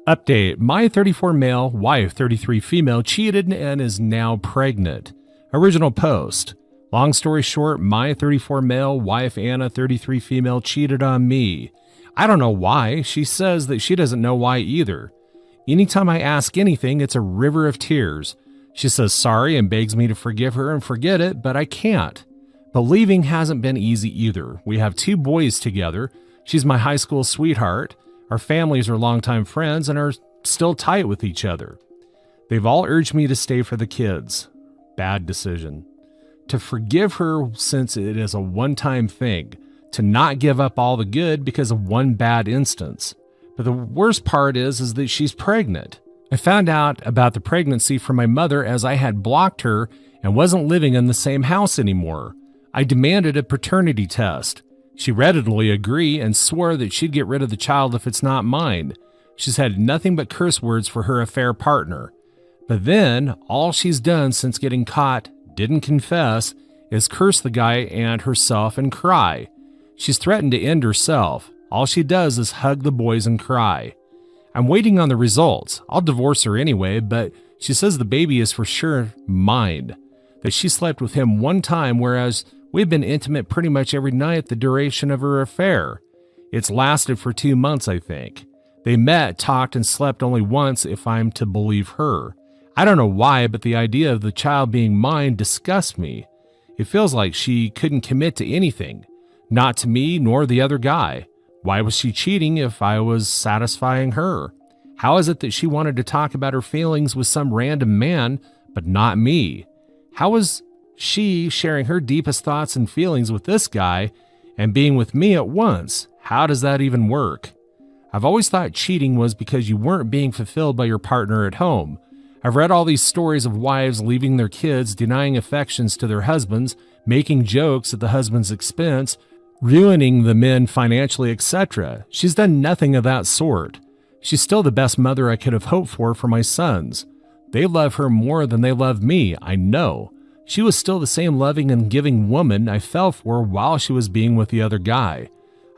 Update: my 34 male, wife 33 female cheated and is now pregnant. Original post: long story short, my 34 male, wife Anna 33 female cheated on me. I don't know why. She says that she doesn't know why either. Anytime I ask anything, it's a river of tears. She says sorry and begs me to forgive her and forget it, but I can't. But leaving hasn't been easy either. We have 2 boys together. She's my high school sweetheart. Our families are longtime friends and are still tight with each other. They've all urged me to stay for the kids. Bad decision. To forgive her since it is a one-time thing. To not give up all the good because of one bad instance. But the worst part is that she's pregnant. I found out about the pregnancy from my mother as I had blocked her and wasn't living in the same house anymore. I demanded a paternity test. She readily agreed and swore that she'd get rid of the child if it's not mine. She's had nothing but curse words for her affair partner. But then, all she's done since getting caught, didn't confess, is curse the guy and herself and cry. She's threatened to end herself. All she does is hug the boys and cry. I'm waiting on the results. I'll divorce her anyway, but she says the baby is for sure mine. That she slept with him one time, whereas we've been intimate pretty much every night the duration of her affair. It's lasted for 2 months, I think. They met, talked, and slept only once if I'm to believe her. I don't know why, but the idea of the child being mine disgusts me. It feels like she couldn't commit to anything. Not to me, nor the other guy. Why was she cheating if I was satisfying her? How is it that she wanted to talk about her feelings with some random man, but not me? How is she sharing her deepest thoughts and feelings with this guy and being with me at once? How does that even work? I've always thought cheating was because you weren't being fulfilled by your partner at home. I've read all these stories of wives leaving their kids, denying affections to their husbands, making jokes at the husband's expense, ruining the men financially, etc. She's done nothing of that sort. She's still the best mother I could have hoped for my sons. They love her more than they love me, I know. She was still the same loving and giving woman I fell for while she was being with the other guy.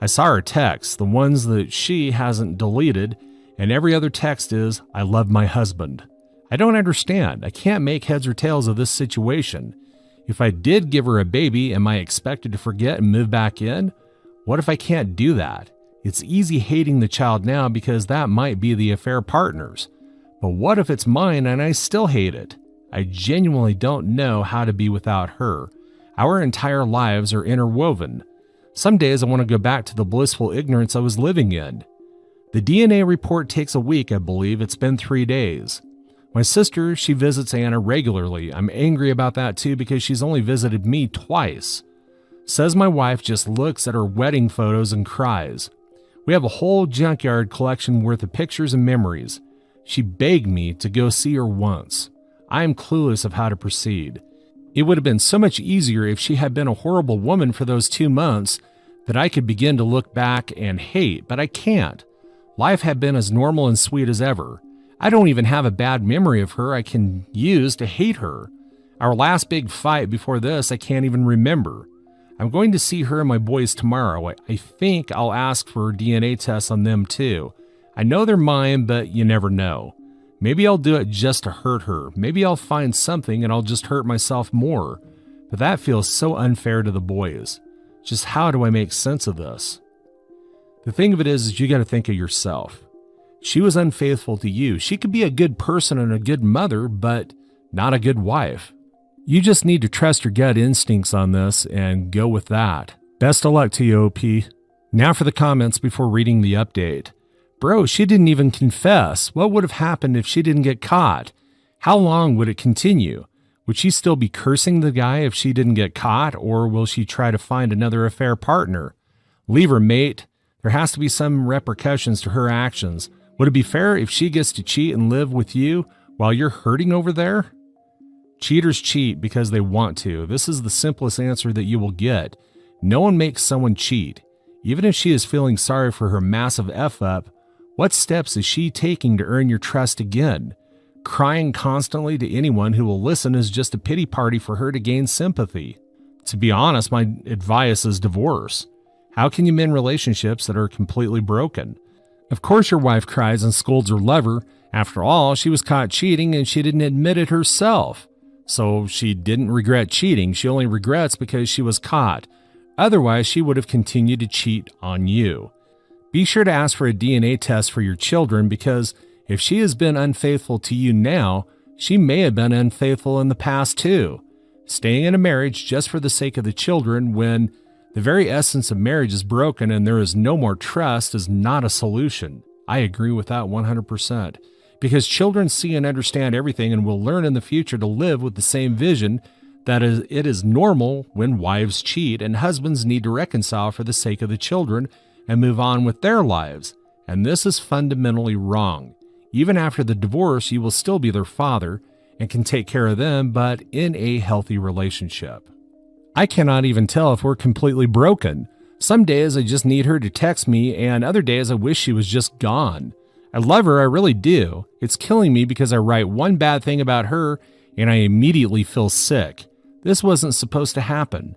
I saw her texts, the ones that she hasn't deleted, and every other text is, I love my husband. I don't understand. I can't make heads or tails of this situation. If I did give her a baby, am I expected to forget and move back in? What if I can't do that? It's easy hating the child now because that might be the affair partner's. But what if it's mine and I still hate it? I genuinely don't know how to be without her. Our entire lives are interwoven. Some days I want to go back to the blissful ignorance I was living in. The DNA report takes a week, I believe. It's been 3 days. My sister, she visits Anna regularly. I'm angry about that too because she's only visited me twice. Says my wife just looks at her wedding photos and cries. We have a whole junkyard collection worth of pictures and memories. She begged me to go see her once. I am clueless of how to proceed. It would have been so much easier if she had been a horrible woman for those 2 months that I could begin to look back and hate, but I can't. Life had been as normal and sweet as ever. I don't even have a bad memory of her I can use to hate her. Our last big fight before this I can't even remember. I'm going to see her and my boys tomorrow. I think I'll ask for DNA tests on them too. I know they're mine, but you never know. Maybe I'll do it just to hurt her. Maybe I'll find something and I'll just hurt myself more. But that feels so unfair to the boys. Just how do I make sense of this? The thing of it is you got to think of yourself. She was unfaithful to you. She could be a good person and a good mother, but not a good wife. You just need to trust your gut instincts on this and go with that. Best of luck to you, OP. Now for the comments before reading the update. Bro, she didn't even confess. What would have happened if she didn't get caught? How long would it continue? Would she still be cursing the guy if she didn't get caught, or will she try to find another affair partner? Leave her, mate. There has to be some repercussions to her actions. Would it be fair if she gets to cheat and live with you while you're hurting over there? Cheaters cheat because they want to. This is the simplest answer that you will get. No one makes someone cheat. Even if she is feeling sorry for her massive F-up, what steps is she taking to earn your trust again? Crying constantly to anyone who will listen is just a pity party for her to gain sympathy. To be honest, my advice is divorce. How can you mend relationships that are completely broken? Of course your wife cries and scolds her lover. After all, she was caught cheating and she didn't admit it herself. So she didn't regret cheating. She only regrets because she was caught. Otherwise, she would have continued to cheat on you. Be sure to ask for a DNA test for your children, because if she has been unfaithful to you now, she may have been unfaithful in the past too. Staying in a marriage just for the sake of the children when the very essence of marriage is broken and there is no more trust is not a solution. I agree with that 100%. Because children see and understand everything and will learn in the future to live with the same vision that it is normal when wives cheat and husbands need to reconcile for the sake of the children and move on with their lives. And this is fundamentally wrong. Even after the divorce, you will still be their father and can take care of them, but in a healthy relationship. I cannot even tell if we're completely broken. Some days I just need her to text me, and other days I wish she was just gone. I love her, I really do. It's killing me because I write one bad thing about her and I immediately feel sick. This wasn't supposed to happen.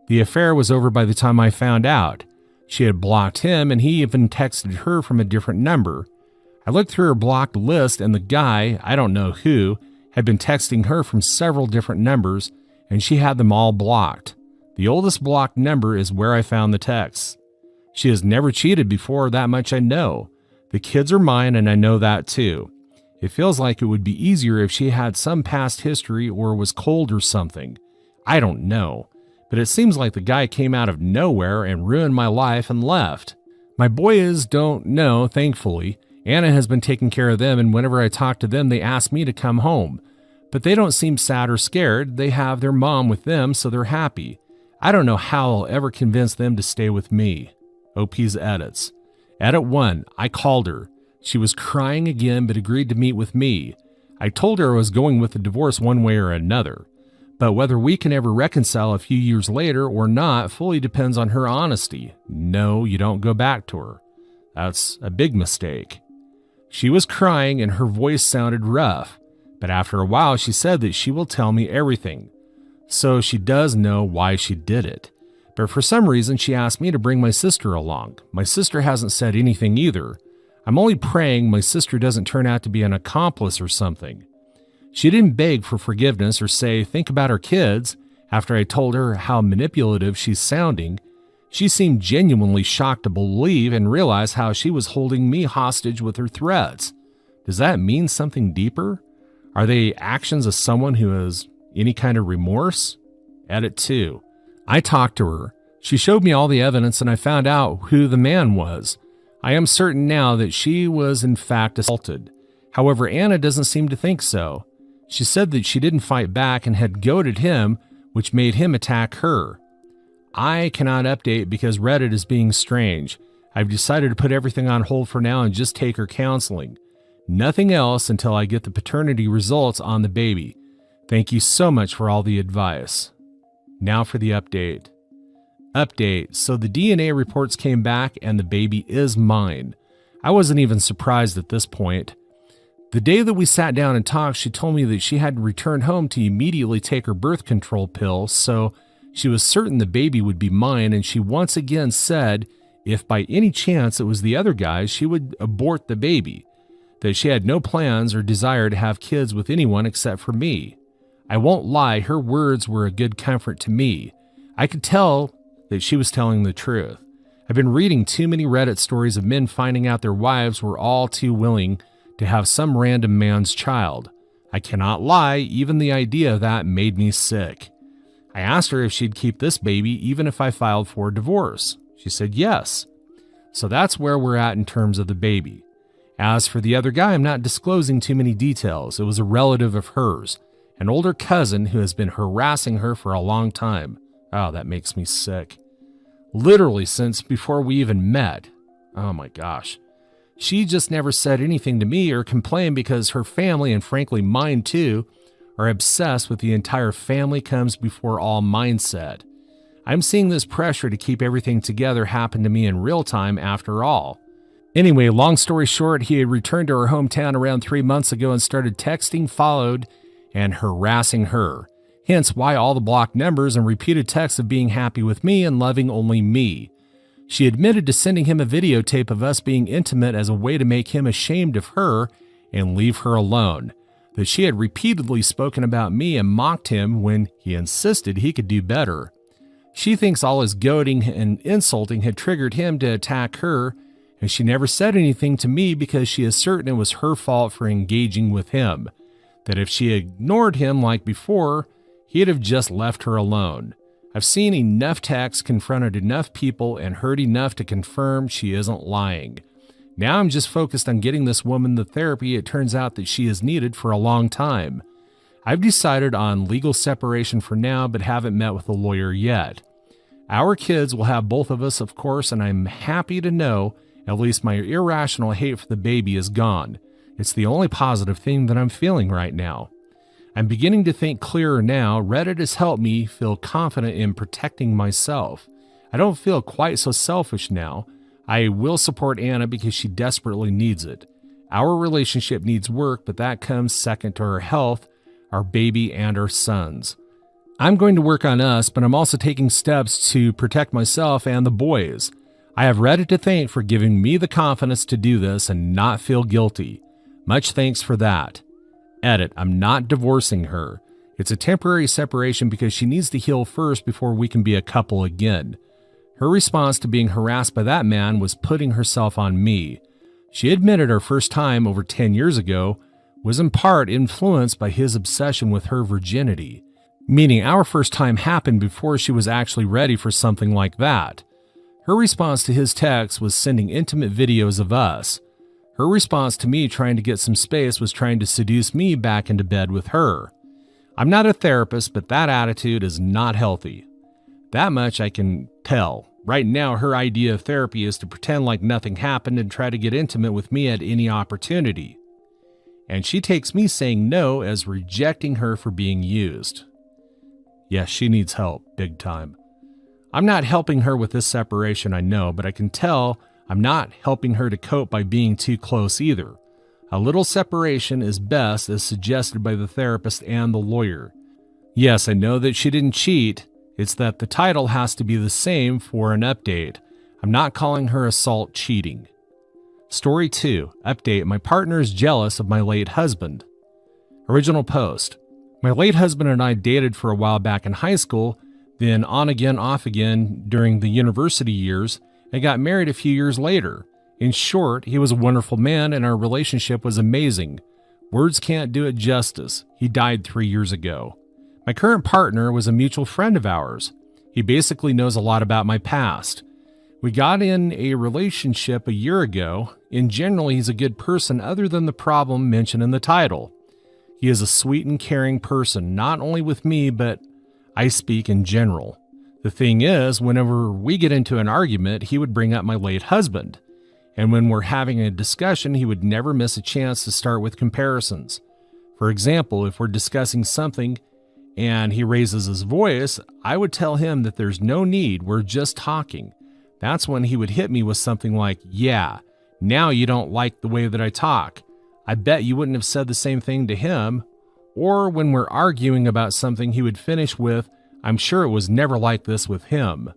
The affair was over by the time I found out. She had blocked him and he even texted her from a different number. I looked through her blocked list and the guy, I don't know who, had been texting her from several different numbers and she had them all blocked. The oldest blocked number is where I found the texts. She has never cheated before, that much I know. The kids are mine and I know that too. It feels like it would be easier if she had some past history or was cold or something. I don't know, but it seems like the guy came out of nowhere and ruined my life and left. My boys don't know, thankfully. Anna has been taking care of them, and whenever I talk to them, they ask me to come home. But they don't seem sad or scared. They have their mom with them, so they're happy. I don't know how I'll ever convince them to stay with me. OP's edits. Edit 1. I called her. She was crying again, but agreed to meet with me. I told her I was going with the divorce one way or another. But whether we can ever reconcile a few years later or not fully depends on her honesty. No, you don't go back to her. That's a big mistake. She was crying and her voice sounded rough, but after a while she said that she will tell me everything. So she does know why she did it. But for some reason she asked me to bring my sister along. My sister hasn't said anything either. I'm only praying my sister doesn't turn out to be an accomplice or something. She didn't beg for forgiveness or say, think about our kids. After I told her how manipulative she's sounding, she seemed genuinely shocked to believe and realize how she was holding me hostage with her threats. Does that mean something deeper? Are they actions of someone who has any kind of remorse? Edit 2. I talked to her. She showed me all the evidence and I found out who the man was. I am certain now that she was in fact assaulted. However, Anna doesn't seem to think so. She said that she didn't fight back and had goaded him, which made him attack her. I cannot update because Reddit is being strange. I've decided to put everything on hold for now and just take her counseling. Nothing else until I get the paternity results on the baby. Thank you so much for all the advice. Now for the update. Update. So the DNA reports came back and the baby is mine. I wasn't even surprised at this point. The day that we sat down and talked, she told me that she had to return home to immediately take her birth control pill, so she was certain the baby would be mine, and she once again said if by any chance it was the other guy, she would abort the baby, that she had no plans or desire to have kids with anyone except for me. I won't lie, her words were a good comfort to me. I could tell that she was telling the truth. I've been reading too many Reddit stories of men finding out their wives were all too willing to have some random man's child. I cannot lie, even the idea of that made me sick. I asked her if she'd keep this baby even if I filed for a divorce. She said yes. So that's where we're at in terms of the baby. As for the other guy, I'm not disclosing too many details. It was a relative of hers, an older cousin who has been harassing her for a long time. Oh, that makes me sick. Literally since before we even met. Oh my gosh. She just never said anything to me or complained because her family, and frankly mine too, are obsessed with the entire family comes before all mindset. I'm seeing this pressure to keep everything together happen to me in real time after all. Anyway, long story short, he had returned to her hometown around 3 months ago and started texting, followed, and harassing her. Hence why all the blocked numbers and repeated texts of being happy with me and loving only me. She admitted to sending him a videotape of us being intimate as a way to make him ashamed of her and leave her alone, that she had repeatedly spoken about me and mocked him when he insisted he could do better. She thinks all his goading and insulting had triggered him to attack her, and she never said anything to me because she is certain it was her fault for engaging with him, that if she ignored him like before, he'd have just left her alone. I've seen enough texts, confronted enough people, and heard enough to confirm she isn't lying. Now I'm just focused on getting this woman the therapy it turns out that she has needed for a long time. I've decided on legal separation for now, but haven't met with a lawyer yet. Our kids will have both of us, of course, and I'm happy to know at least my irrational hate for the baby is gone. It's the only positive thing that I'm feeling right now. I'm beginning to think clearer now. Reddit has helped me feel confident in protecting myself. I don't feel quite so selfish now. I will support Anna because she desperately needs it. Our relationship needs work, but that comes second to her health, our baby, and our sons. I'm going to work on us, but I'm also taking steps to protect myself and the boys. I have Reddit to thank for giving me the confidence to do this and not feel guilty. Much thanks for that. Edit, I'm not divorcing her. It's a temporary separation because she needs to heal first before we can be a couple again. Her response to being harassed by that man was putting herself on me. She admitted her first time over 10 years ago was in part influenced by his obsession with her virginity, meaning our first time happened before she was actually ready for something like that. Her response to his text was sending intimate videos of us. Her response to me trying to get some space was trying to seduce me back into bed with her. I'm not a therapist, but that attitude is not healthy. That much I can tell. Right now, her idea of therapy is to pretend like nothing happened and try to get intimate with me at any opportunity. And she takes me saying no as rejecting her for being used. Yes, she needs help, big time. I'm not helping her with this separation, I know, but I can tell I'm not helping her to cope by being too close either. A little separation is best as suggested by the therapist and the lawyer. Yes, I know that she didn't cheat. It's that the title has to be the same for an update. I'm not calling her assault cheating. Story 2. Update. My partner is jealous of my late husband. Original post. My late husband and I dated for a while back in high school, then on again, off again during the university years, and got married a few years later. In short, he was a wonderful man and our relationship was amazing. Words can't do it justice. He died 3 years ago. My current partner was a mutual friend of ours. He basically knows a lot about my past. We got in a relationship a year ago. In general, he's a good person other than the problem mentioned in the title. He is a sweet and caring person, not only with me, but I speak in general. The thing is, whenever we get into an argument, he would bring up my late husband. And when we're having a discussion, he would never miss a chance to start with comparisons. For example, if we're discussing something and he raises his voice, I would tell him that there's no need, we're just talking. That's when he would hit me with something like, yeah, now you don't like the way that I talk. I bet you wouldn't have said the same thing to him. Or when we're arguing about something, he would finish with, I'm sure it was never like this with him.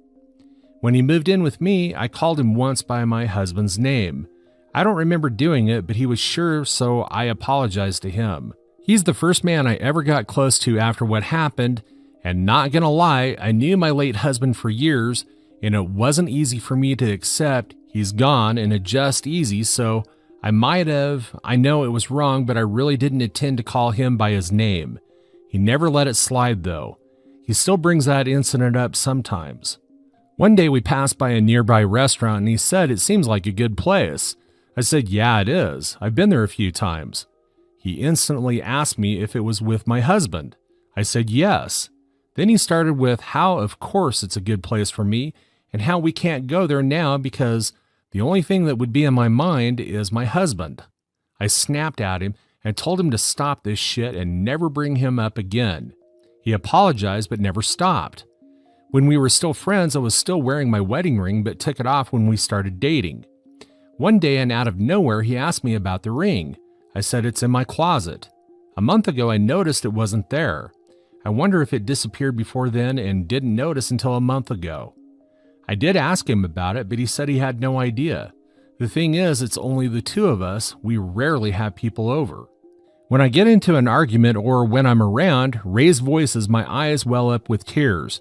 When he moved in with me, I called him once by my husband's name. I don't remember doing it, but he was sure, so I apologized to him. He's the first man I ever got close to after what happened, and not gonna lie, I knew my late husband for years, and it wasn't easy for me to accept he's gone and adjust easy, so I know it was wrong, but I really didn't intend to call him by his name. He never let it slide though. He still brings that incident up sometimes. One day we passed by a nearby restaurant and he said, it seems like a good place. I said, yeah, it is. I've been there a few times. He instantly asked me if it was with my husband. I said, yes. Then he started with how, of course, it's a good place for me and how we can't go there now because the only thing that would be in my mind is my husband. I snapped at him and told him to stop this shit and never bring him up again. He apologized but never stopped. When we were still friends, I was still wearing my wedding ring but took it off when we started dating. One day and out of nowhere, he asked me about the ring. I said it's in my closet. A month ago, I noticed it wasn't there. I wonder if it disappeared before then and didn't notice until a month ago. I did ask him about it, but he said he had no idea. The thing is, it's only the two of us. We rarely have people over. When I get into an argument or when I'm around, raised voices, my eyes well up with tears.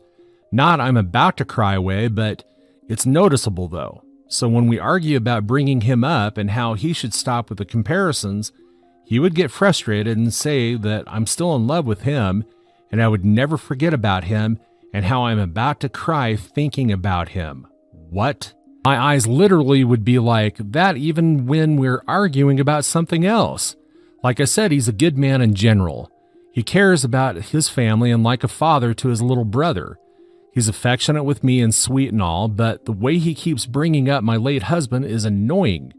Not I'm about to cry away, but it's noticeable though. So when we argue about bringing him up and how he should stop with the comparisons, he would get frustrated and say that I'm still in love with him and I would never forget about him and how I'm about to cry thinking about him. What? My eyes literally would be like that even when we're arguing about something else. Like I said, he's a good man in general. He cares about his family and like a father to his little brother. He's affectionate with me and sweet and all, but the way he keeps bringing up my late husband is annoying.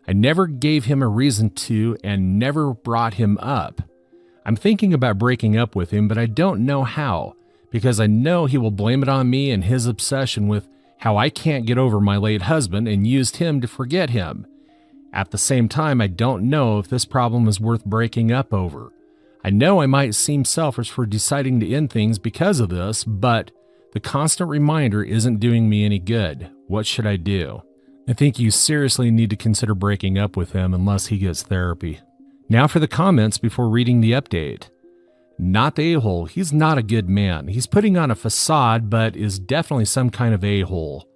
I never gave him a reason to and never brought him up. I'm thinking about breaking up with him, but I don't know how, because I know he will blame it on me and his obsession with how I can't get over my late husband and used him to forget him. At the same time, I don't know if this problem is worth breaking up over. I know I might seem selfish for deciding to end things because of this, but the constant reminder isn't doing me any good. What should I do? I think you seriously need to consider breaking up with him unless he gets therapy. Now for the comments before reading the update. Not the a-hole. He's not a good man. He's putting on a facade, but is definitely some kind of a-hole.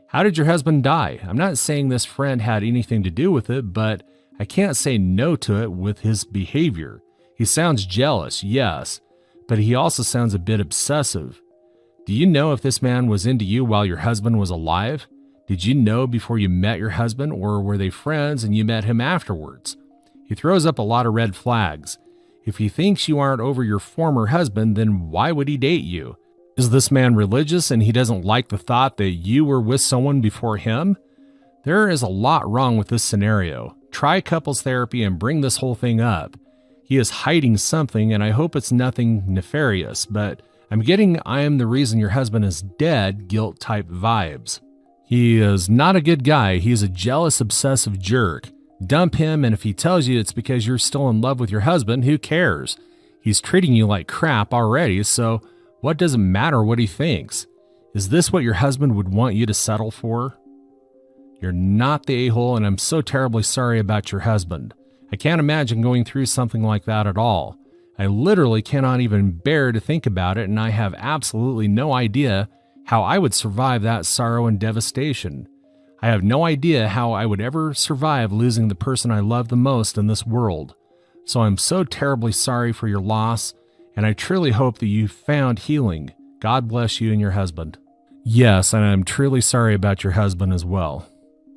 How did your husband die? I'm not saying this friend had anything to do with it, but I can't say no to it with his behavior. He sounds jealous, yes, but he also sounds a bit obsessive. Do you know if this man was into you while your husband was alive? Did you know before you met your husband, or were they friends and you met him afterwards? He throws up a lot of red flags. If he thinks you aren't over your former husband, then why would he date you? Is this man religious and he doesn't like the thought that you were with someone before him? There is a lot wrong with this scenario. Try couples therapy and bring this whole thing up. He is hiding something, and I hope it's nothing nefarious, but I'm getting I am the reason your husband is dead guilt type vibes. He is not a good guy. He's a jealous, obsessive jerk. Dump him, and if he tells you it's because you're still in love with your husband, who cares? He's treating you like crap already, so what does it matter what he thinks? Is this what your husband would want you to settle for? You're not the a-hole, and I'm so terribly sorry about your husband. I can't imagine going through something like that at all. I literally cannot even bear to think about it, and I have absolutely no idea how I would survive that sorrow and devastation. I have no idea how I would ever survive losing the person I love the most in this world. So I'm so terribly sorry for your loss, and I truly hope that you found healing. God bless you and your husband. Yes, and I'm truly sorry about your husband as well.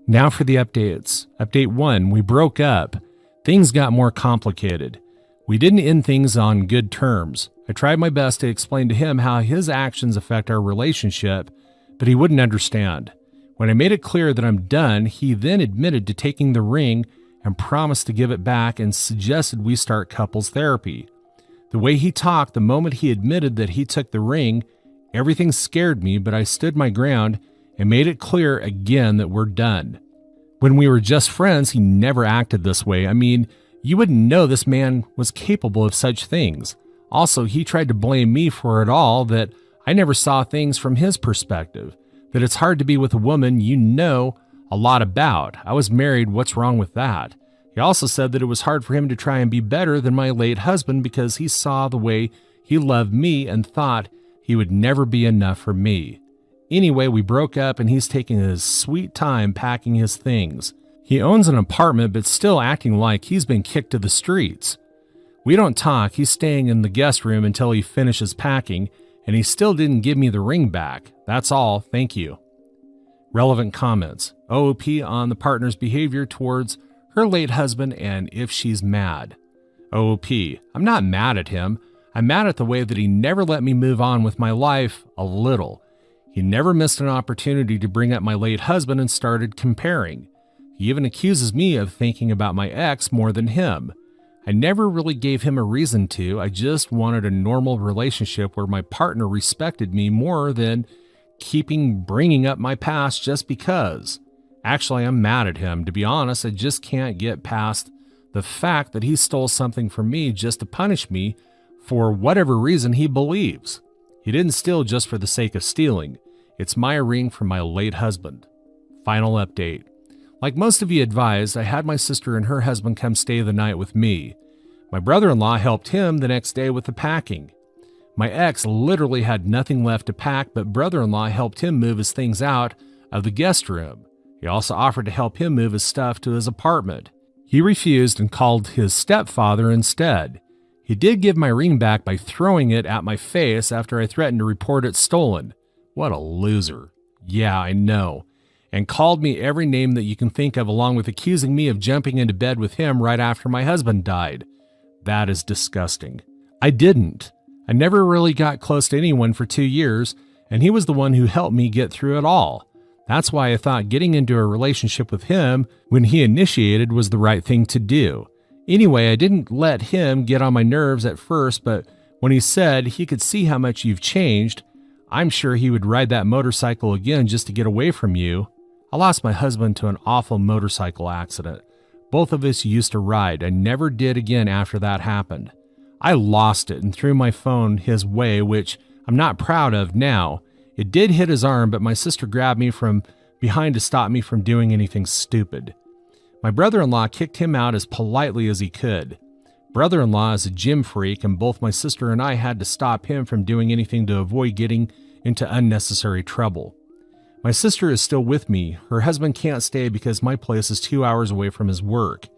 Now for the updates. Update 1, we broke up. Things got more complicated. We didn't end things on good terms. I tried my best to explain to him how his actions affect our relationship, but he wouldn't understand. When I made it clear that I'm done, he then admitted to taking the ring and promised to give it back and suggested we start couples therapy. The way he talked the moment he admitted that he took the ring, everything scared me, but I stood my ground and made it clear again that we're done. When we were just friends, he never acted this way. I mean, you wouldn't know this man was capable of such things. Also, he tried to blame me for it all, that I never saw things from his perspective, that it's hard to be with a woman you know a lot about. I was married, what's wrong with that? He also said that it was hard for him to try and be better than my late husband because he saw the way he loved me and thought he would never be enough for me. Anyway, we broke up and he's taking his sweet time packing his things. He owns an apartment but still acting like he's been kicked to the streets. We don't talk. He's staying in the guest room until he finishes packing, and he still didn't give me the ring back. That's all. Thank you. Relevant comments. OOP on the partner's behavior towards her late husband and if she's mad. OOP. I'm not mad at him. I'm mad at the way that he never let me move on with my life a little. He never missed an opportunity to bring up my late husband and started comparing. He even accuses me of thinking about my ex more than him. I never really gave him a reason to. I just wanted a normal relationship where my partner respected me more than bringing up my past just because. Actually, I'm mad at him. To be honest, I just can't get past the fact that he stole something from me just to punish me for whatever reason he believes. He didn't steal just for the sake of stealing. It's my ring from my late husband. Final update. Like most of you advised, I had my sister and her husband come stay the night with me. My brother-in-law helped him the next day with the packing. My ex literally had nothing left to pack, but brother-in-law helped him move his things out of the guest room. He also offered to help him move his stuff to his apartment. He refused and called his stepfather instead. He did give my ring back by throwing it at my face after I threatened to report it stolen. What a loser. Yeah, I know. And called me every name that you can think of, along with accusing me of jumping into bed with him right after my husband died. That is disgusting. I didn't. I never really got close to anyone for 2 years, and he was the one who helped me get through it all. That's why I thought getting into a relationship with him when he initiated was the right thing to do. Anyway, I didn't let him get on my nerves at first, but when he said he could see how much you've changed, I'm sure he would ride that motorcycle again just to get away from you. I lost my husband to an awful motorcycle accident. Both of us used to ride. I never did again after that happened. I lost it and threw my phone his way, which I'm not proud of now. It did hit his arm, but my sister grabbed me from behind to stop me from doing anything stupid. My brother-in-law kicked him out as politely as he could. Brother-in-law is a gym freak, and both my sister and I had to stop him from doing anything to avoid getting into unnecessary trouble. My sister is still with me. Her husband can't stay because my place is 2 hours away from his work.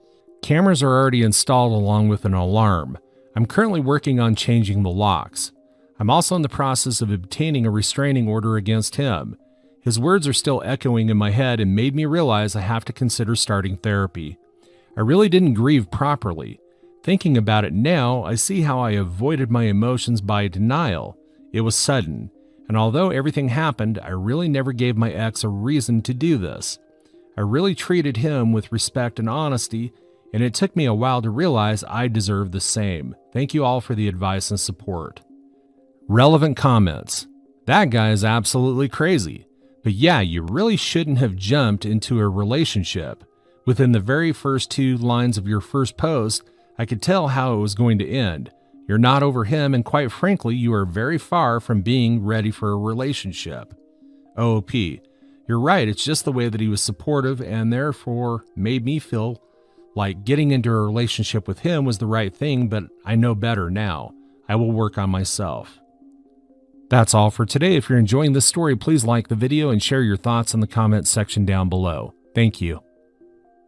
Cameras are already installed along with an alarm. I'm currently working on changing the locks. I'm also in the process of obtaining a restraining order against him. His words are still echoing in my head and made me realize I have to consider starting therapy. I really didn't grieve properly. Thinking about it now, I see how I avoided my emotions by denial. It was sudden. And although everything happened, I really never gave my ex a reason to do this. I really treated him with respect and honesty, and it took me a while to realize I deserve the same. Thank you all for the advice and support. Relevant comments. That guy is absolutely crazy. But yeah, you really shouldn't have jumped into a relationship. Within the very first 2 lines of your first post, I could tell how it was going to end. You're not over him, and quite frankly, you are very far from being ready for a relationship. OOP. You're right, it's just the way that he was supportive and therefore made me feel like getting into a relationship with him was the right thing, but I know better now. I will work on myself. That's all for today. If you're enjoying this story, please like the video and share your thoughts in the comments section down below. Thank you.